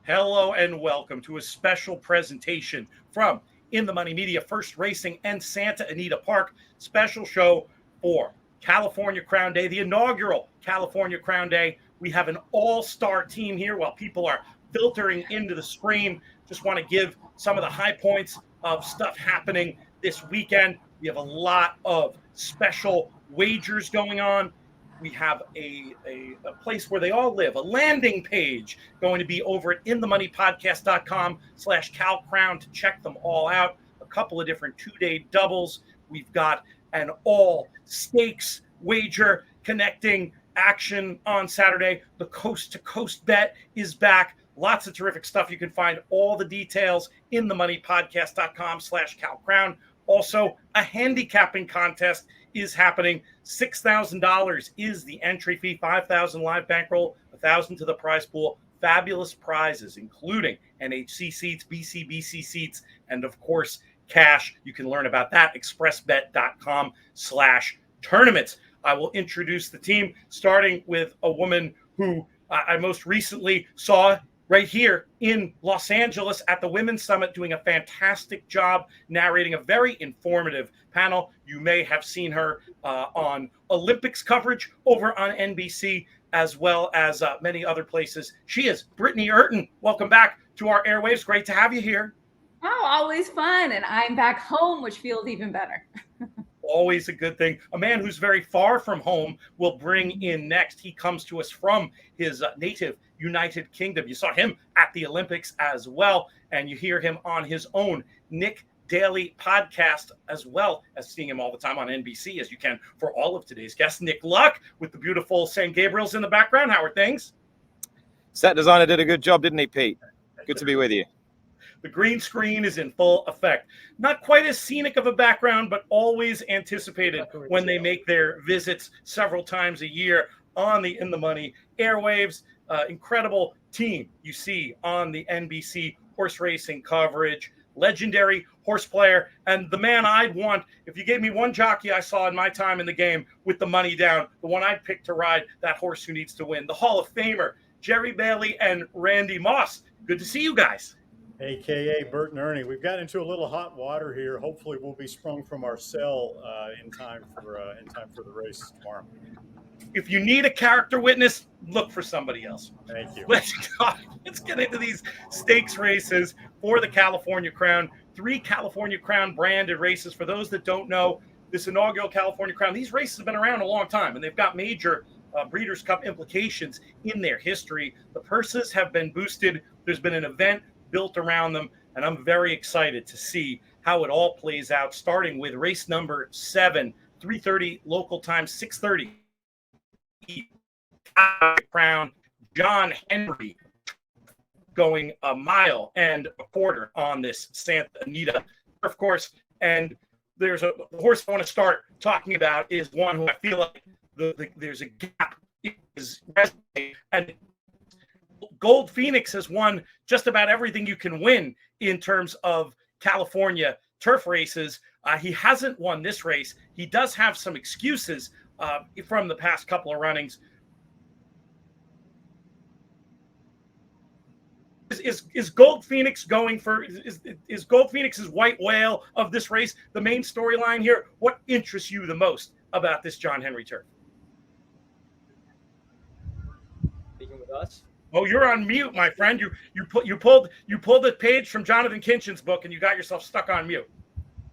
Hello and welcome to a special presentation from In the Money Media, First Racing and Santa Anita Park. Special show for California Crown Day, the inaugural California Crown Day. We have an all-star team here while people are filtering into the screen. Just want to give some of the high points of stuff happening this weekend. We have a lot of special wagers going on. We have a place where they all live, a landing page going to be over at inthemoneypodcast.com/CalCrown to check them all out. A couple of different two-day doubles. We've got an all stakes wager connecting action on Saturday. The coast to coast bet is back. Lots of terrific stuff. You can find all the details in themoneypodcast.com/CalCrown. Also, a handicapping contest is happening. $6,000 is the entry fee, $5,000 live bankroll, $1,000 to the prize pool. Fabulous prizes, including NHC seats, BCBC seats, and of course, cash. You can learn about that, expressbet.com/tournaments. I will introduce the team, starting with a woman who I most recently saw right here in Los Angeles at the Women's Summit, doing a fantastic job narrating a very informative panel. You may have seen her on Olympics coverage over on NBC, as well as many other places. She is Britney Eurton. Welcome back to our airwaves. Great to have you here. Oh, always fun. And I'm back home, which feels even better. Always a good thing. A man who's very far from home will bring in next. He comes to us from his native United Kingdom. You saw him at the Olympics as well, and you hear him on his own Nick Daily podcast, as well as seeing him all the time on NBC, as you can for all of today's guests. Nick Luck with the beautiful St. Gabriel's in the background. How are things? Set designer did a good job, didn't he, Pete? Good to be with you. The green screen is in full effect. Not quite as scenic of a background, but always anticipated when they make their visits several times a year on the In the Money airwaves. Incredible team you see on the NBC horse racing coverage. Legendary horse player, and the man I'd want, if you gave me one jockey I saw in my time in the game with the money down, the one I'd pick to ride that horse who needs to win. The Hall of Famer, Jerry Bailey and Randy Moss. Good to see you guys. AKA Bert and Ernie. We've got into a little hot water here. Hopefully, we'll be sprung from our cell in time for the race tomorrow. If you need a character witness, look for somebody else. Thank you. Let's get into these stakes races for the California Crown. 3 California Crown branded races. For those that don't know, this inaugural California Crown, these races have been around a long time, and they've got major Breeders' Cup implications in their history. The purses have been boosted. There's been an event built around them, and I'm very excited to see how it all plays out, starting with race number 7, 3:30 local time, 6:30 Crown. John Henry going a mile and a quarter on this Santa Anita, of course. And there's a horse I want to start talking about is one who I feel like there's a gap in his resume, and Gold Phoenix has won just about everything you can win in terms of California turf races. He hasn't won this race. He does have some excuses from the past couple of runnings. Is Gold Phoenix going for is Gold Phoenix's white whale of this race the main storyline here? What interests you the most about this John Henry turf? Speaking with us. Oh, you're on mute, my friend. You pulled the page from Jonathan Kinchin's book, and you got yourself stuck on mute.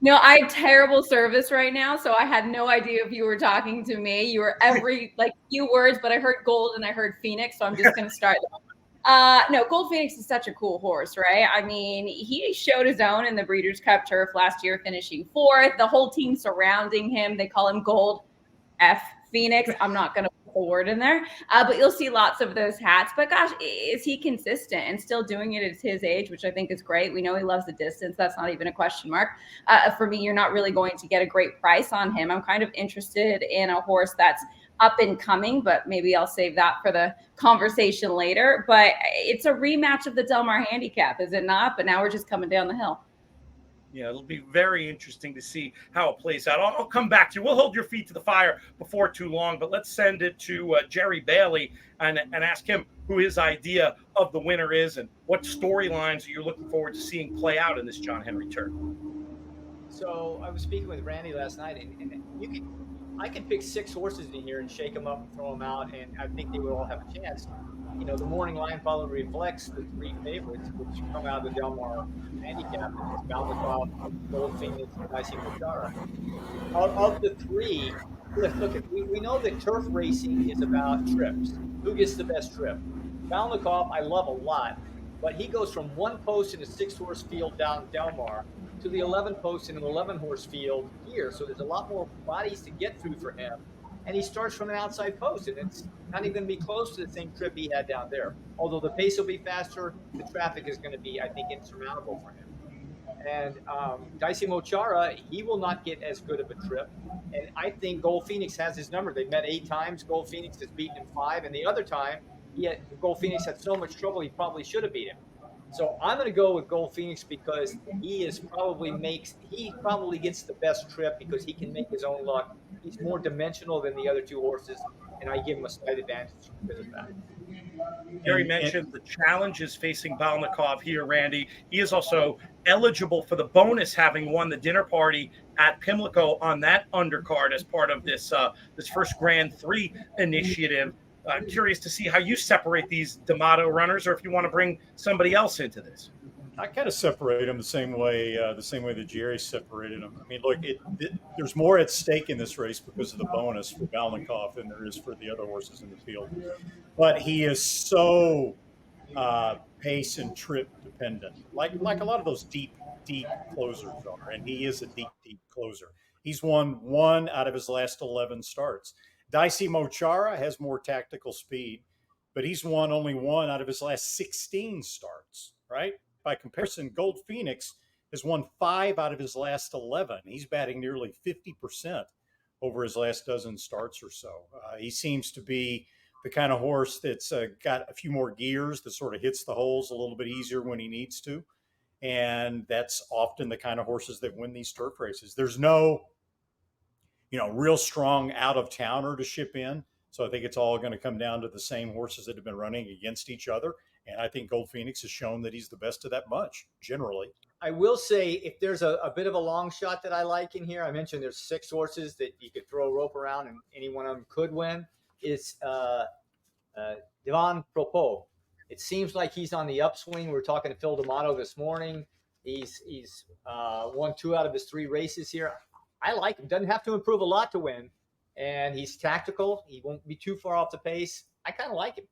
No, I have terrible service right now, so I had no idea if you were talking to me. You were every few words, but I heard gold and I heard Phoenix, so I'm just going to start. No, Gold Phoenix is such a cool horse, right? I mean, he showed his own in the Breeders' Cup turf last year, finishing 4th. The whole team surrounding him, they call him Gold F Phoenix. I'm not going to put a word in there, but you'll see lots of those hats. But gosh, is he consistent and still doing it at his age, which I think is great. We know he loves the distance. That's not even a question mark. For me, you're not really going to get a great price on him. I'm kind of interested in a horse that's up and coming, but maybe I'll save that for the conversation later. But it's a rematch of the Del Mar handicap, is it not? But now we're just coming down the hill. Yeah, it'll be very interesting to see how it plays out. I'll come back to you. We'll hold your feet to the fire before too long, but let's send it to Jerry Bailey and ask him who his idea of the winner is and what storylines are you looking forward to seeing play out in this John Henry Turf. So I was speaking with Randy last night, and I could pick 6 horses in here and shake them up and throw them out, and I think they would all have a chance. You know, the morning line probably reflects the 3 favorites, which come out of the Del Mar handicap. It's Balmacroft, Gold Phoenix, and Dicey Mochara. Of the 3, we know that turf racing is about trips. Who gets the best trip? Balmacroft, I love a lot, but he goes from 1 post in a 6-horse field down Del Mar to the 11 post in an 11-horse field here. So there's a lot more bodies to get through for him. And he starts from an outside post, and it's not even going to be close to the same trip he had down there. Although the pace will be faster, the traffic is going to be, I think, insurmountable for him. And Dicey Mochara, he will not get as good of a trip. And I think Gold Phoenix has his number. They've met 8 times. Gold Phoenix has beaten him 5. And the other time, Gold Phoenix had so much trouble, he probably should have beat him. So I'm going to go with Gold Phoenix because he probably gets the best trip because he can make his own luck. He's more dimensional than the other 2 horses, and I give him a slight advantage because of that. Gary mentioned the challenges facing Balnikov here, Randy. He is also eligible for the bonus, having won the dinner party at Pimlico on that undercard as part of this first Grand 3 initiative. Curious to see how you separate these D'Amato runners, or if you want to bring somebody else into this. I kind of separate them the same way that Jerry separated them. I mean, look, there's more at stake in this race because of the bonus for Balnikov than there is for the other horses in the field. But he is so pace and trip dependent, like a lot of those deep closers are, and he is a deep closer. He's won 1 out of his last 11 starts. Dicey Mochara has more tactical speed, but he's won only 1 out of his last 16 starts, right? By comparison, Gold Phoenix has won 5 out of his last 11. He's batting nearly 50% over his last dozen starts or so. He seems to be the kind of horse that's got a few more gears, that sort of hits the holes a little bit easier when he needs to. And that's often the kind of horses that win these turf races. There's no real strong out-of-towner to ship in. So I think it's all going to come down to the same horses that have been running against each other. And I think Gold Phoenix has shown that he's the best of that bunch, generally. I will say, if there's a bit of a long shot that I like in here, I mentioned there's 6 horses that you could throw a rope around and any one of them could win. It's Devon Propos. It seems like he's on the upswing. We were talking to Phil D'Amato this morning. He's won 2 out of his 3 races here. I like him. Doesn't have to improve a lot to win. And he's tactical. He won't be too far off the pace. I kind of like him.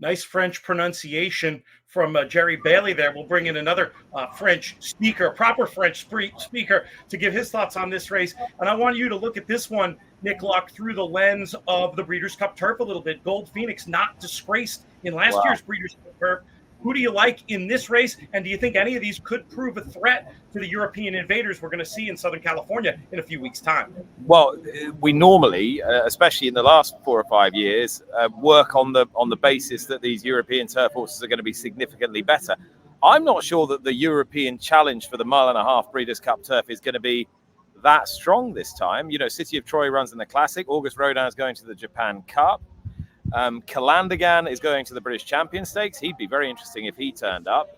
Nice French pronunciation from Jerry Bailey there. We'll bring in another French speaker, proper French speaker, to give his thoughts on this race. And I want you to look at this one, Nick Luck, through the lens of the Breeders' Cup Turf a little bit. Gold Phoenix not disgraced in last year's Breeders' Cup Turf. Who do you like in this race? And do you think any of these could prove a threat to the European invaders we're going to see in Southern California in a few weeks' time? Well, we normally, especially in the last 4 or 5 years, work on the basis that these European turf horses are going to be significantly better. I'm not sure that the European challenge for the 1.5 mile Breeders' Cup Turf is going to be that strong this time. City of Troy runs in the Classic. August Rodin is going to the Japan Cup. Calandagan is going to the British Champion Stakes. He'd be very interesting if he turned up.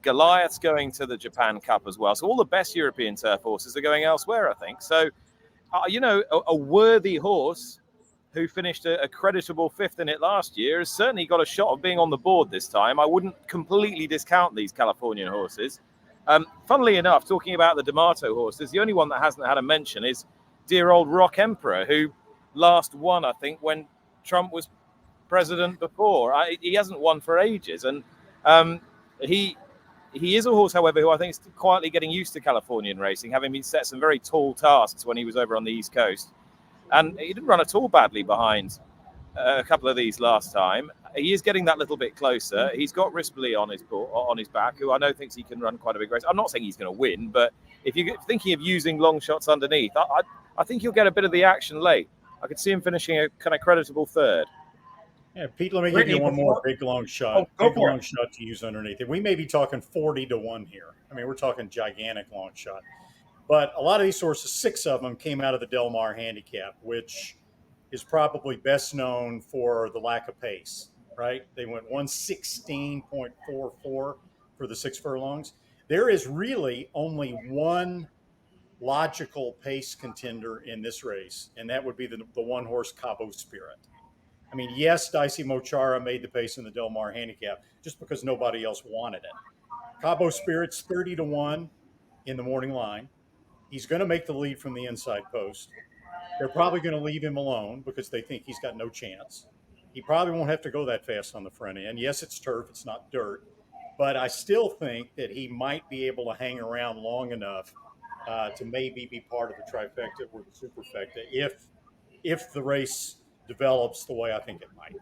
Goliath's going to the Japan Cup as well. So all the best European turf horses are going elsewhere, I think. So, a worthy horse who finished a creditable 5th in it last year has certainly got a shot of being on the board this time. I wouldn't completely discount these Californian horses. Funnily enough, talking about the D'Amato horses, the only one that hasn't had a mention is dear old Rock Emperor, who last won, I think, when Trump was president before. He hasn't won for ages, and he is a horse, however, who I think is quietly getting used to Californian racing, having been set some very tall tasks when he was over on the East Coast, and he didn't run at all badly behind a couple of these last time. He is getting that little bit closer. He's got Rispoli on his back, who I know thinks he can run quite a big race. I'm not saying he's going to win, but if you're thinking of using long shots underneath, I think he'll get a bit of the action late. I could see him finishing a kind of creditable 3rd. Yeah, Pete, let me give Brittany, you one more big long shot. Oh, go Big for it. long shot to use underneath it. We may be talking 40-1 here. I mean, we're talking gigantic long shot. But a lot of these horses, 6 of them came out of the Del Mar handicap, which is probably best known for the lack of pace, right? They went 116.44 for the 6 furlongs. There is really only one logical pace contender in this race, and that would be the one horse Cabo Spirit. I mean, yes, Dicey Mochara made the pace in the Del Mar handicap just because nobody else wanted it. Cabo Spirit's 30-1 in the morning line. He's going to make the lead from the inside post. They're probably going to leave him alone because they think he's got no chance. He probably won't have to go that fast on the front end. Yes, it's turf, it's not dirt, but I still think that he might be able to hang around long enough to maybe be part of the trifecta or the superfecta if the race develops the way I think it might.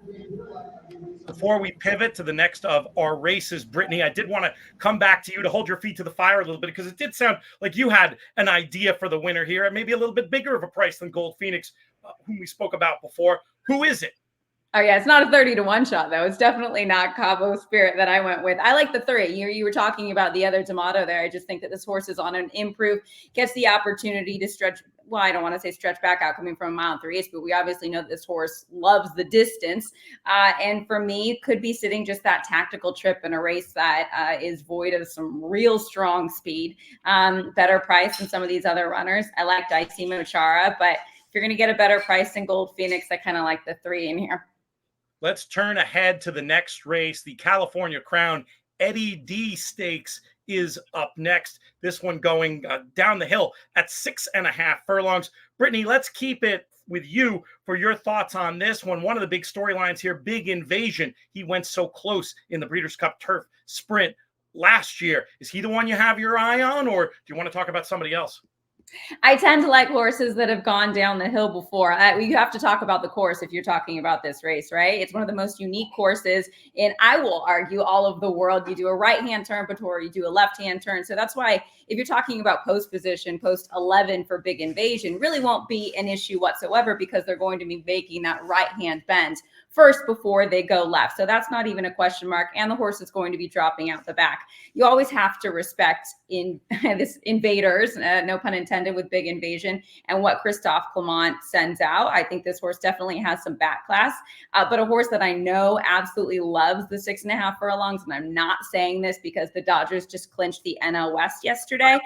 Before we pivot to the next of our races, Brittany, I did want to come back to you to hold your feet to the fire a little bit because it did sound like you had an idea for the winner here and maybe a little bit bigger of a price than Gold Phoenix, whom we spoke about before. Who is it? Oh yeah, it's not a 30-1 shot though. It's definitely not Cabo Spirit that I went with. I like the 3. You were talking about the other D'Amato there. I just think that this horse is on an improve, gets the opportunity to stretch. Well, I don't want to say stretch back out coming from a mile and 3/8, but we obviously know that this horse loves the distance. And for me, could be sitting just that tactical trip in a race that is void of some real strong speed. Better price than some of these other runners. I like Dicey Mochara, but if you're going to get a better price than Gold Phoenix, I kind of like the 3 in here. Let's turn ahead to the next race. The California Crown Eddie D Stakes is up next. This one going down the hill at 6.5 furlongs. Brittany, let's keep it with you for your thoughts on this one. One of the big storylines here, Big Invasion. He went so close in the Breeders' Cup Turf Sprint last year. Is he the one you have your eye on, or do you want to talk about somebody else? I tend to like horses that have gone down the hill before. You have to talk about the course if you're talking about this race, right? It's one of the most unique courses in, I will argue, all of the world. You do a right-hand turn before you do a left-hand turn. So that's why if you're talking about post position, post 11 for Big Invasion, really won't be an issue whatsoever because they're going to be making that right-hand bend first before they go left. So that's not even a question mark. And the horse is going to be dropping out the back. You always have to respect this invaders, no pun intended, with Big Invasion and what Christophe Clement sends out. I think this horse definitely has some back class, but a horse that I know absolutely loves the 6.5 furlongs. And I'm not saying this because the Dodgers just clinched the NL West yesterday.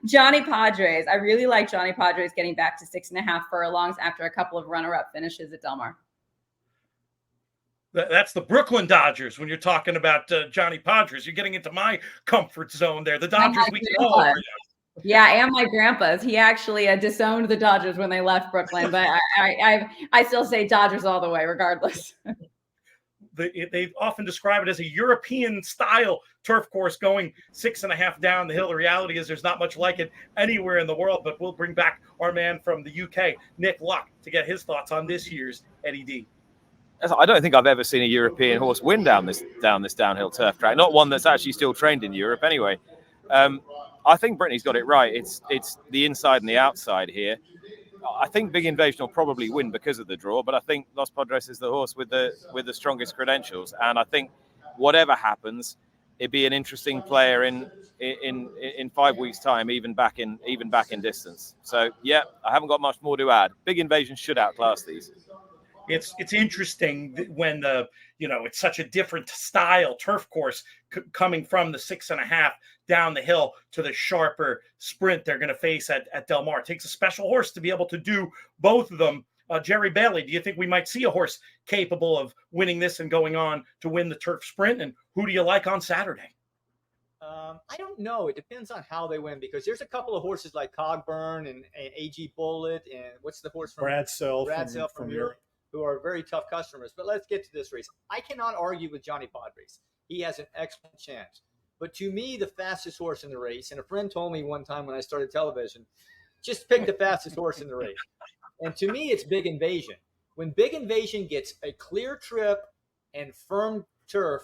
Johnny Padres. I really like Johnny Padres getting back to 6.5 furlongs after a couple of runner-up finishes at Del Mar. That's the Brooklyn Dodgers. When you're talking about Johnny Padres, you're getting into my comfort zone there. The Dodgers we can all over. Yeah, and my grandpa's. He actually disowned the Dodgers when they left Brooklyn, but I still say Dodgers all the way, regardless. They often describe it as a European-style turf course going 6.5 down the hill. The reality is there's not much like it anywhere in the world, but we'll bring back our man from the UK, Nick Luck, to get his thoughts on this year's Eddie D. I don't think I've ever seen a European horse win down this downhill turf track. Not one that's actually still trained in Europe, anyway. I think Brittany's got it right. It's the inside and the outside here. I think Big Invasion will probably win because of the draw, but I think Los Padres is the horse with the strongest credentials. And I think whatever happens, it'd be an interesting player in 5 weeks' time, even back in distance. So yeah, I haven't got much more to add. Big Invasion should outclass these. It's interesting when it's such a different style turf course coming from the 6.5 down the hill to the sharper sprint they're going to face at Del Mar. It takes a special horse to be able to do both of them. Jerry Bailey, do you think we might see a horse capable of winning this and going on to win the turf sprint? And who do you like on Saturday? I don't know. It depends on how they win because there's a couple of horses like Cogburn and AG Bullet and what's the horse from Bradsell from Europe, who are very tough customers. But let's get to this race. I cannot argue with Johnny Padres. He has an excellent chance. But to me, the fastest horse in the race, and a friend told me one time when I started television, just pick the fastest horse in the race. And to me, it's Big Invasion. When Big Invasion gets a clear trip and firm turf,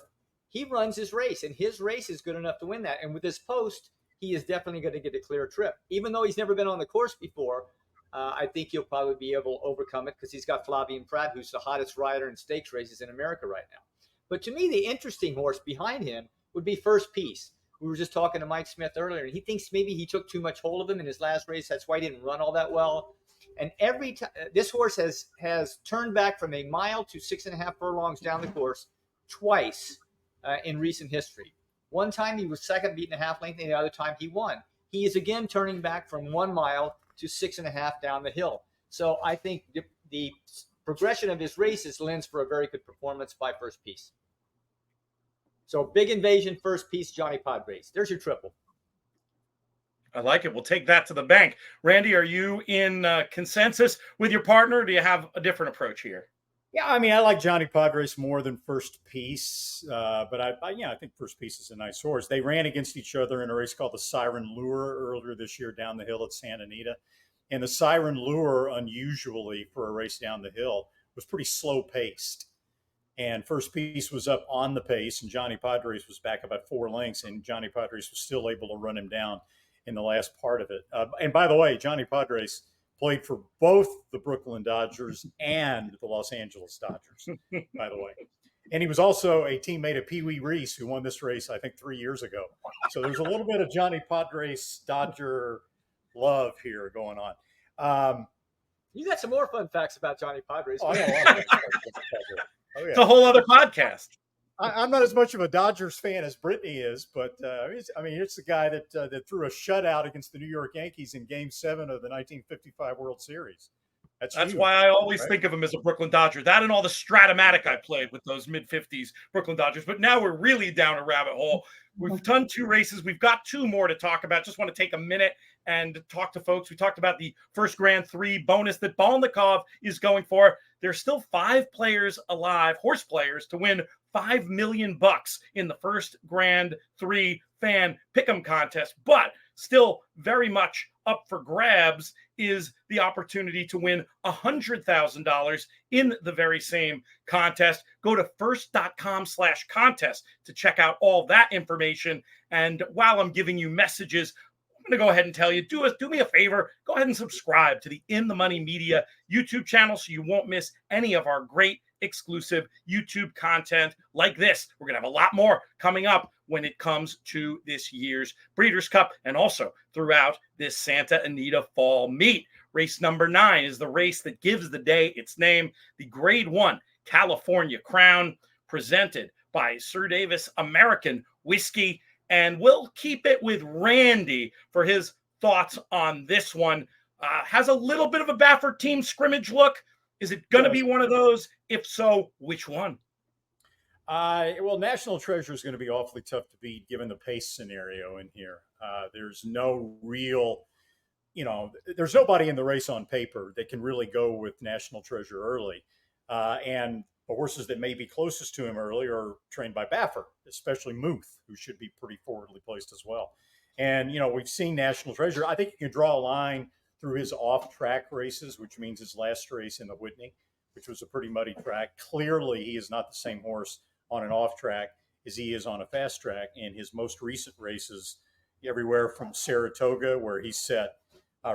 he runs his race, and his race is good enough to win that. And with this post, he is definitely going to get a clear trip. Even though he's never been on the course before, I think he'll probably be able to overcome it because he's got Flavien Prat, who's the hottest rider in stakes races in America right now. But to me, the interesting horse behind him would be First Piece. We were just talking to Mike Smith earlier, and he thinks maybe he took too much hold of him in his last race. That's why he didn't run all that well. And every time this horse has turned back from a mile to 6.5 furlongs down the course twice in recent history. One time he was second, beaten a half length, and the other time he won. He is again turning back from 1 mile to 6.5 down the hill. So I think the progression of his races lends for a very good performance by First Piece. So Big Invasion, First Piece, Johnny Padres. There's your triple. I like it. We'll take that to the bank. Randy, are you in consensus with your partner? Or do you have a different approach here? Yeah, I mean, I like Johnny Padres more than First Piece, but I think First Piece is a nice horse. They ran against each other in a race called the Siren Lure earlier this year down the hill at Santa Anita. And the Siren Lure, unusually for a race down the hill, was pretty slow paced. And First Piece was up on the pace, and Johnny Padres was back about 4 lengths, and Johnny Padres was still able to run him down in the last part of it. And by the way, Johnny Padres played for both the Brooklyn Dodgers and the Los Angeles Dodgers, by the way. And he was also a teammate of Pee Wee Reese, who won this race, I think, 3 years ago. So there's a little bit of Johnny Padres Dodger love here going on. You got some more fun facts about Johnny Padres. Oh, I got a lot of fun facts about Padres. Oh, yeah. It's a whole other podcast. I'm not as much of a Dodgers fan as Britney is, but it's the guy that threw a shutout against the New York Yankees in Game 7 of the 1955 World Series. That's huge, why I always think of him as a Brooklyn Dodger. That and all the Stratomatic I played with those mid-50s Brooklyn Dodgers. But now we're really down a rabbit hole. We've done 2 races. We've got 2 more to talk about. Just want to take a minute and talk to folks. We talked about the first Grand 3 bonus that Balnikov is going for. There's still 5 players alive, horse players, to win $5 million in the first Grand 3 fan pick'em contest. But still very much up for grabs is the opportunity to win $100,000 in the very same contest. Go to first.com/contest to check out all that information. And while I'm giving you messages, I'm going to go ahead and tell you, do me a favor, go ahead and subscribe to the In the Money Media YouTube channel so you won't miss any of our great exclusive YouTube content like this. We're going to have a lot more coming up when it comes to this year's Breeders' Cup and also throughout this Santa Anita fall meet. Race number 9 is the race that gives the day its name, the Grade 1 California Crown, presented by Sir Davis American Whiskey. And we'll keep it with Randy for his thoughts on this one. Has a little bit of a Baffert team scrimmage look. Is it going to be one of those? If so, which one? Well, National Treasure is going to be awfully tough to beat given the pace scenario in here. There's no real, there's nobody in the race on paper that can really go with National Treasure early. And the horses that may be closest to him early are trained by Baffert, especially Muth, who should be pretty forwardly placed as well. And, we've seen National Treasure. I think you can draw a line through his off-track races, which means his last race in the Whitney, which was a pretty muddy track. Clearly, he is not the same horse on an off-track as he is on a fast track. In his most recent races, everywhere from Saratoga, where he set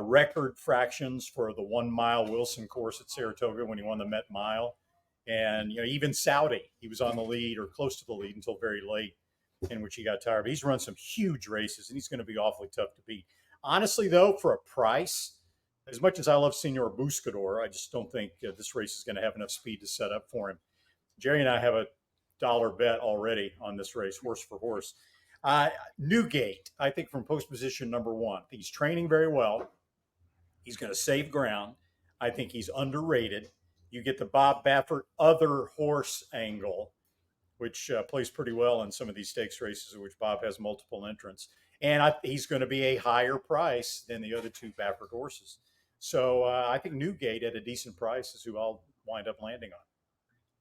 record fractions for the 1 mile Wilson course at Saratoga when he won the Met Mile. And, even Saudi, he was on the lead or close to the lead until very late, in which he got tired. But he's run some huge races, and he's going to be awfully tough to beat. Honestly, though, for a price, as much as I love Senor Buscador, I just don't think this race is going to have enough speed to set up for him. Jerry and I have a $1 bet already on this race, horse for horse. Newgate, I think from post position number 1. He's training very well. He's going to save ground. I think he's underrated. You get the Bob Baffert other horse angle, which plays pretty well in some of these stakes races in which Bob has multiple entrants. And he's going to be a higher price than the other 2 Baffert horses. So I think Newgate at a decent price is who I'll wind up landing on.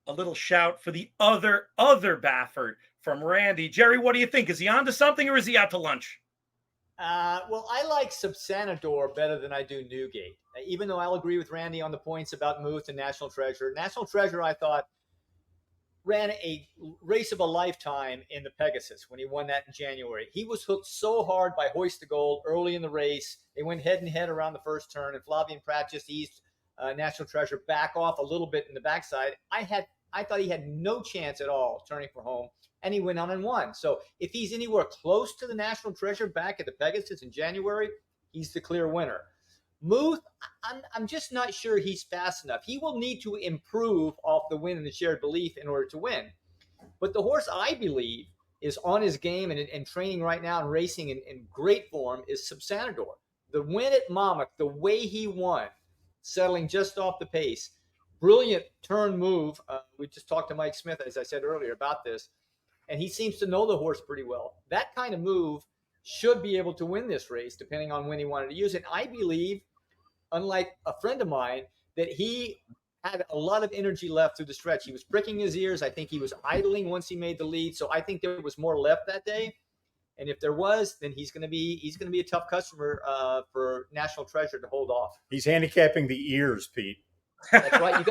A little shout for the other Baffert from Randy. Jerry, what do you think? Is he on to something or is he out to lunch? Well, I like Subsanador better than I do Newgate, even though I'll agree with Randy on the points about Muth and National Treasure. National Treasure, I thought, ran a race of a lifetime in the Pegasus when he won that in January. He was hooked so hard by Hoist to Gold early in the race. They went head and head around the first turn, and Flavien Prat just eased National Treasure back off a little bit in the backside. I thought he had no chance at all turning for home, and he went on and won. So if he's anywhere close to the National Treasure back at the Pegasus in January, he's the clear winner. Muth, I'm just not sure he's fast enough. He will need to improve off the win in the Shared Belief in order to win. But the horse I believe is on his game and training right now and racing in great form is Subsanador. The win at Monmouth, the way he won, settling just off the pace, brilliant turn move. We just talked to Mike Smith, as I said earlier, about this, and he seems to know the horse pretty well. That kind of move should be able to win this race, depending on when he wanted to use it. I believe, unlike a friend of mine, that he had a lot of energy left through the stretch. He was pricking his ears. I think he was idling once he made the lead. So I think there was more left that day. And if there was, then he's going to be a tough customer for National Treasure to hold off. He's handicapping the ears, Pete. That's right.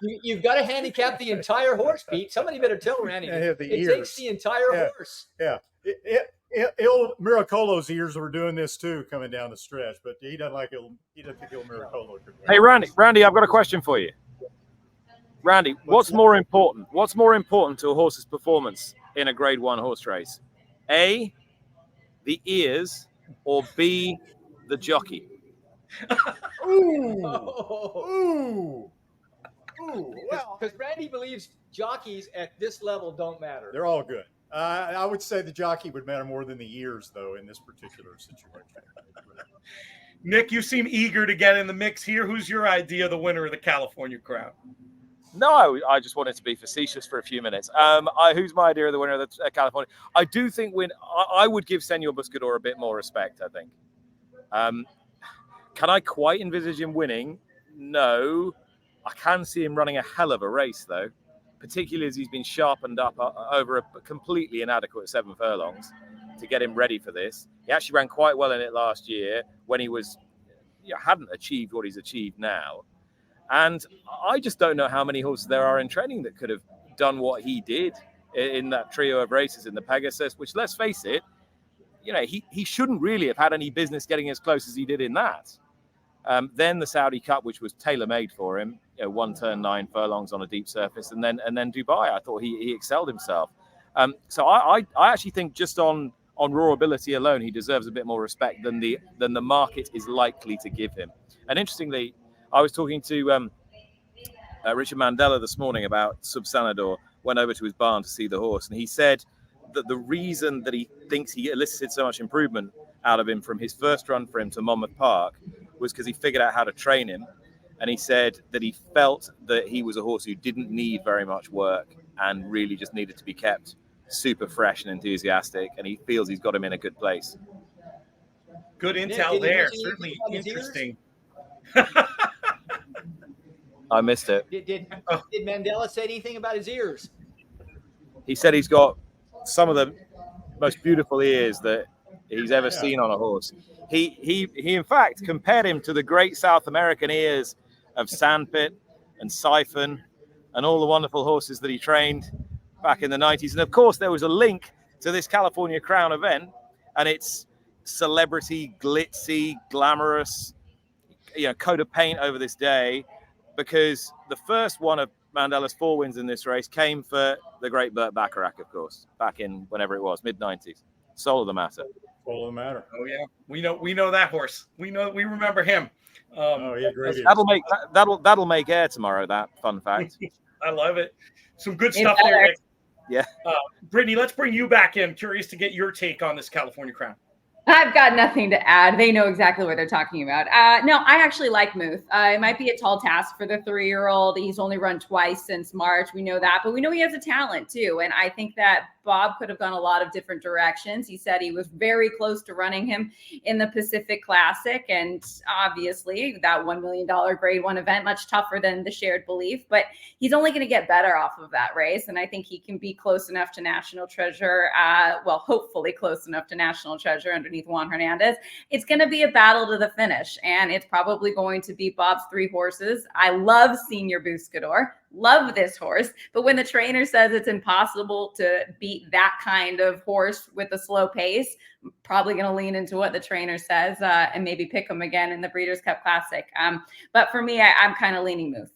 You've got to handicap the entire horse, Pete. Somebody better tell Randy. It takes the entire horse. Yeah. Il Miracolo's ears were doing this too, coming down the stretch, but he doesn't think Il Miracolo could. Hey, Randy, I've got a question for you. Randy, what's more important? What's more important to a horse's performance in a Grade 1 horse race? A, the ears, or B, the jockey? Ooh. Well, because Randy believes jockeys at this level don't matter. They're all good. I would say the jockey would matter more than the ears, though, in this particular situation. Nick, you seem eager to get in the mix here. Who's your idea of the winner of the California Crown? No, I just wanted to be facetious for a few minutes. Who's my idea of the winner of the California? I do think I would give Senor Buscador a bit more respect, I think. Can I quite envisage him winning? No. I can see him running a hell of a race, though, particularly as he's been sharpened up over a completely inadequate 7 furlongs to get him ready for this. He actually ran quite well in it last year when he hadn't achieved what he's achieved now. And I just don't know how many horses there are in training that could have done what he did in that trio of races in the Pegasus, which, let's face it, he shouldn't really have had any business getting as close as he did in that. Then the Saudi Cup, which was tailor-made for him, 1 turn 9 furlongs on a deep surface, and then Dubai. I thought he excelled himself. So I actually think just on raw ability alone, he deserves a bit more respect than the market is likely to give him. And interestingly, I was talking to Richard Mandela this morning about Subsanador. Went over to his barn to see the horse, and he said that the reason that he thinks he elicited so much improvement out of him from his first run for him to Monmouth Park was because he figured out how to train him. And he said that he felt that he was a horse who didn't need very much work and really just needed to be kept super fresh and enthusiastic. And he feels he's got him in a good place. Good intel there. Certainly interesting. I missed it. Did Mandela say anything about his ears? He said he's got some of the most beautiful ears that he's ever seen on a horse. He in fact compared him to the great South American ears of Sandpit and Siphon and all the wonderful horses that he trained back in the 90s. And of course, there was a link to this California Crown event, and it's celebrity, glitzy, glamorous, coat of paint over this day, because the first one of Mandela's 4 wins in this race came for the great Burt Bacharach, of course, back in whenever it was, mid-90s. Soul of the Matter. Soul of the Matter. Oh yeah, we know that horse. We remember him. Great. That'll make air tomorrow. That fun fact. I love it. Some good stuff there. Nick. Yeah. Brittany, let's bring you back in. Curious to get your take on this California Crown. I've got nothing to add. They know exactly what they're talking about. No, I actually like Muth. It might be a tall task for the 3-year-old. He's only run twice since March. We know that, but we know he has a talent too. And I think that Bob could have gone a lot of different directions. He said he was very close to running him in the Pacific Classic. And obviously that $1 million Grade 1 event, much tougher than the Shared Belief, but he's only going to get better off of that race. And I think he can be close enough to National Treasure. Hopefully close enough to National Treasure underneath Juan Hernandez. It's going to be a battle to the finish, and it's probably going to be Bob's 3 horses. I love Senior Buscador. love this horse. But when the trainer says it's impossible to beat that kind of horse with a slow pace, I'm probably going to lean into what the trainer says and maybe pick him again in the Breeders' Cup Classic. But for me, I'm kind of leaning Muth.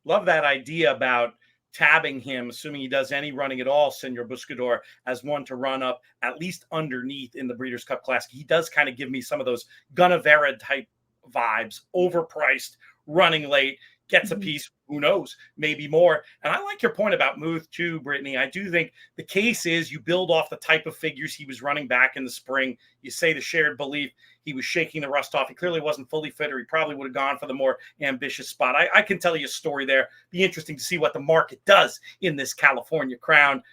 Love that idea about tabbing him, assuming he does any running at all, Senor Buscador, as one to run up at least underneath in the Breeders' Cup Classic. He does kind of give me some of those Gunnevera type vibes, overpriced, running late, gets a piece, who knows, maybe more. And I like your point about Muth too, Brittany. I do think the case is you build off the type of figures he was running back in the spring. You say the shared belief he was shaking the rust off. He clearly wasn't fully fit, or he probably would have gone for the more ambitious spot. I can tell you a story there. Be interesting to see what the market does in this California Crown.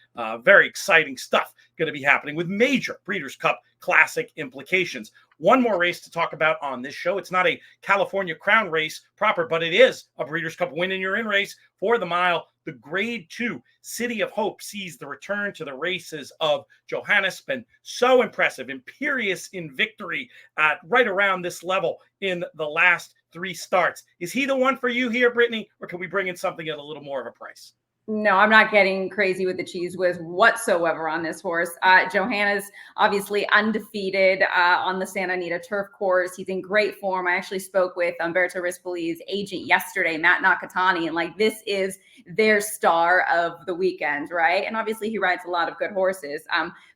Very exciting stuff going to be happening with major Breeders' Cup Classic implications. One more race to talk about on this show. It's not a California Crown race proper, but it is a Breeders' Cup win and you're in race for the mile. The Grade 2 City of Hope sees the return to the races of Johannes. Been so impressive, imperious in victory at right around this level in the last 3 starts. Is he the one for you here, Brittany, or can we bring in something at a little more of a price? No, I'm not getting crazy with the cheese whiz whatsoever on this horse. Johannes, obviously undefeated on the Santa Anita turf course. He's in great form. I actually spoke with Umberto Rispoli's agent yesterday, Matt Nakatani, and like this is their star of the weekend, right? And obviously he rides a lot of good horses.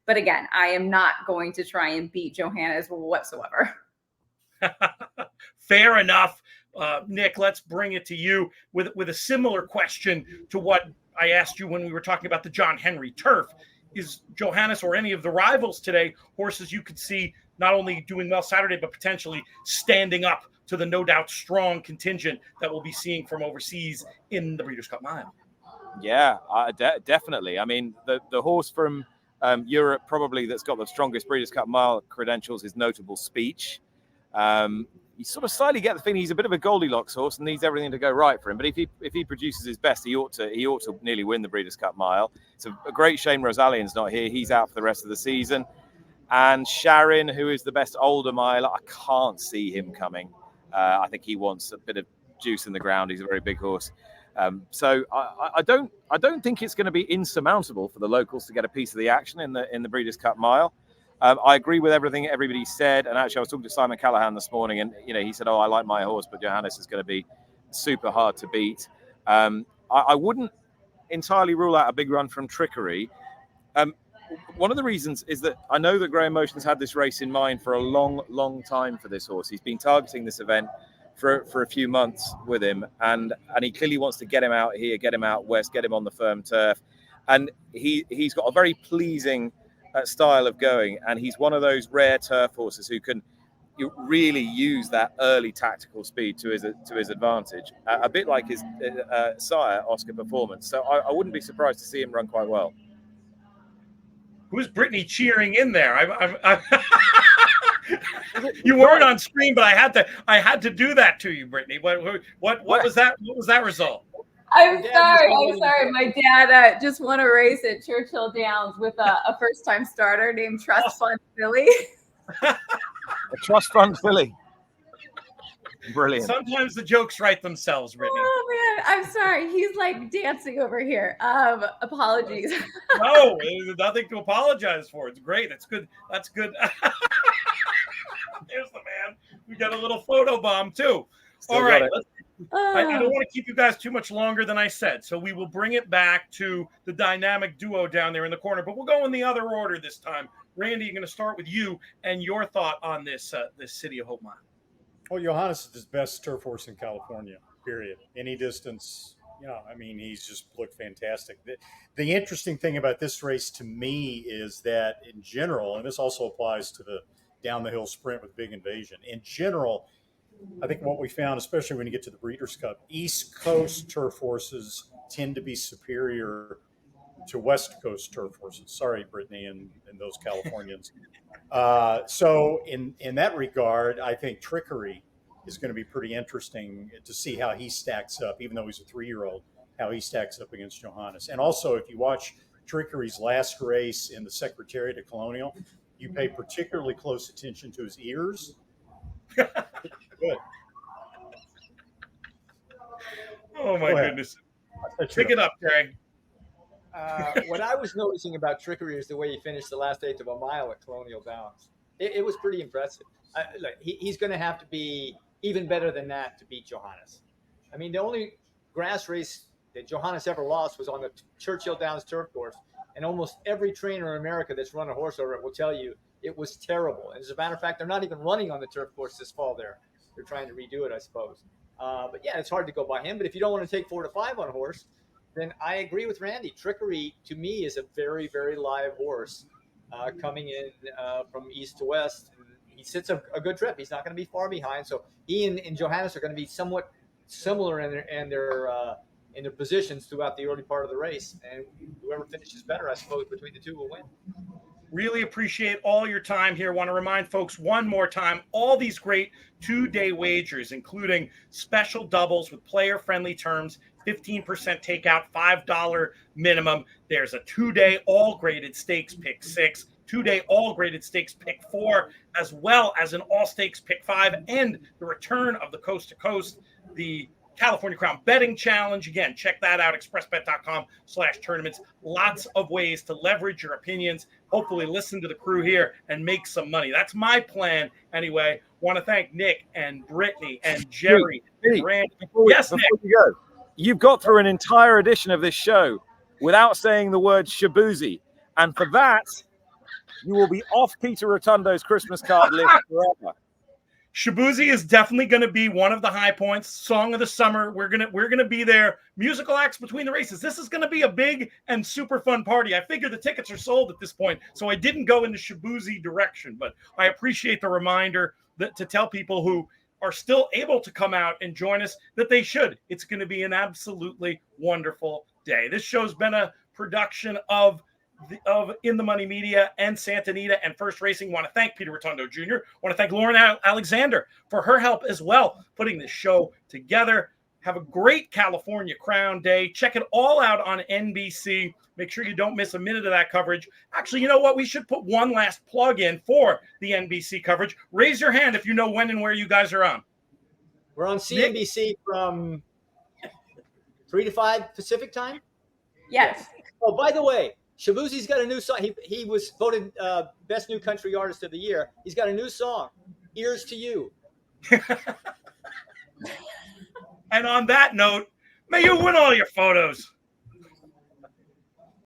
But again, I am not going to try and beat Johannes whatsoever. Fair enough. Nick, let's bring it to you with a similar question to what I asked you when we were talking about the John Henry Turf. Is Johannes or any of the rivals today horses you could see not only doing well Saturday, but potentially standing up to the no doubt strong contingent that we'll be seeing from overseas in the Breeders' Cup Mile? Yeah, definitely. I mean, the horse from Europe probably that's got the strongest Breeders' Cup Mile credentials is Notable Speech. You sort of slightly get the feeling he's a bit of a Goldilocks horse and needs everything to go right for him. But if he produces his best, he ought to nearly win the Breeders' Cup Mile. It's a great shame Rosalian's not here. He's out for the rest of the season. And Sharon, who is the best older miler, I can't see him coming. I think he wants a bit of juice in the ground. He's a very big horse. So I don't think it's going to be insurmountable for the locals to get a piece of the action in the Breeders' Cup Mile. I agree with everything everybody said, and actually I was talking to Simon Callahan this morning, and he said, "Oh, I like my horse, but Johannes is going to be super hard to beat." I wouldn't entirely rule out a big run from Trickery. One of the reasons is that I know that Graham Motion's had this race in mind for a long time for this horse. He's been targeting this event for a few months with him, and he clearly wants to get him out here, get him out west, get him on the firm turf, and he's got a very pleasing style of going, and he's one of those rare turf horses who can really use that early tactical speed to his advantage, a bit like his sire Oscar Performance. So I wouldn't be surprised to see him run quite well. Who's Brittany cheering in there? You weren't on screen, but I had to do that to you, Brittany. What was that? What was that result? I'm sorry. My dad just won a race at Churchill Downs with a first-time starter named Trust Fund Philly. A Trust Fund Philly. Brilliant. Sometimes the jokes write themselves, Brittany. Oh man, I'm sorry. He's like dancing over here. Apologies. No, there's nothing to apologize for. It's great. It's good. That's good. There's the man. We got a little photo bomb too. All right. I don't want to keep you guys too much longer than I said, so we will bring it back to the dynamic duo down there in the corner, but we'll go in the other order this time. Randy, I'm going to start with you and your thought on this City of Hope Mile. Well, Johannes is the best turf horse in California, period. Any distance, he's just looked fantastic. The interesting thing about this race to me is that in general, and this also applies to the down the hill sprint with Big Invasion, in general, I think what we found, especially when you get to the Breeders' Cup, East Coast turf horses tend to be superior to West Coast turf horses. Sorry, Brittany, and those Californians. So in that regard, I think Trickery is going to be pretty interesting to see how he stacks up, even though he's a 3-year-old, how he stacks up against Johannes. And also, if you watch Trickery's last race in the Secretariat of Colonial, you pay particularly close attention to his ears. Good. Oh my goodness. Pick it up, Jerry. What I was noticing about Trickery is the way he finished the last eighth of a mile at Colonial Downs. It was pretty impressive. Look, he's going to have to be even better than that to beat Johannes. I mean, the only grass race that Johannes ever lost was on the Churchill Downs turf course, and almost every trainer in America that's run a horse over it will tell you it was terrible. And as a matter of fact, they're not even running on the turf course this fall there. They're trying to redo it, I suppose. But yeah, it's hard to go by him. But if you don't want to take 4 to 5 on a horse, then I agree with Randy. Trickery, to me, is a very, very live horse coming in from east to west. And he sits a good trip. He's not going to be far behind. So he and Johannes are going to be somewhat similar in their positions throughout the early part of the race. And whoever finishes better, I suppose, between the two will win. Really appreciate all your time here. Want to remind folks one more time, all these great 2-day wagers, including special doubles with player-friendly terms, 15% takeout, $5 minimum. There's a 2-day all-graded stakes pick 6, 2-day all-graded stakes pick 4, as well as an all-stakes pick 5, and the return of the Coast to Coast, the California Crown Betting Challenge. Again, check that out, expressbet.com/tournaments. Lots of ways to leverage your opinions. Hopefully listen to the crew here and make some money. That's my plan anyway. Want to thank Nick and Brittany and Jerry. Hey, Randy. Before Yes, you Nick. go, you've got through an entire edition of this show without saying the word Shabuzi. And for that, you will be off Peter Rotundo's Christmas card list forever. Shabuzi is definitely going to be one of the high points. Song of the summer. We're gonna be there. Musical acts between the races. This is going to be a big and super fun party. I figure the tickets are sold at this point, so I didn't go in the Shabuzi direction. But I appreciate the reminder to tell people who are still able to come out and join us that they should. It's going to be an absolutely wonderful day. This show's been a production of In the Money Media and Santa Anita and First Racing. Want to thank Peter Rotundo Jr. Want to thank Lauren Alexander for her help as well, putting this show together. Have a great California Crown Day. Check it all out on NBC. Make sure you don't miss a minute of that coverage. Actually, you know what? We should put one last plug in for the NBC coverage. Raise your hand if you know when and where you guys are on. We're on CNBC from 3 to 5 Pacific time? Yes. Oh, by the way, Shabuzi's got a new song. He was voted Best New Country Artist of the Year. He's got a new song, Ears to You. And on that note, may you win all your photos.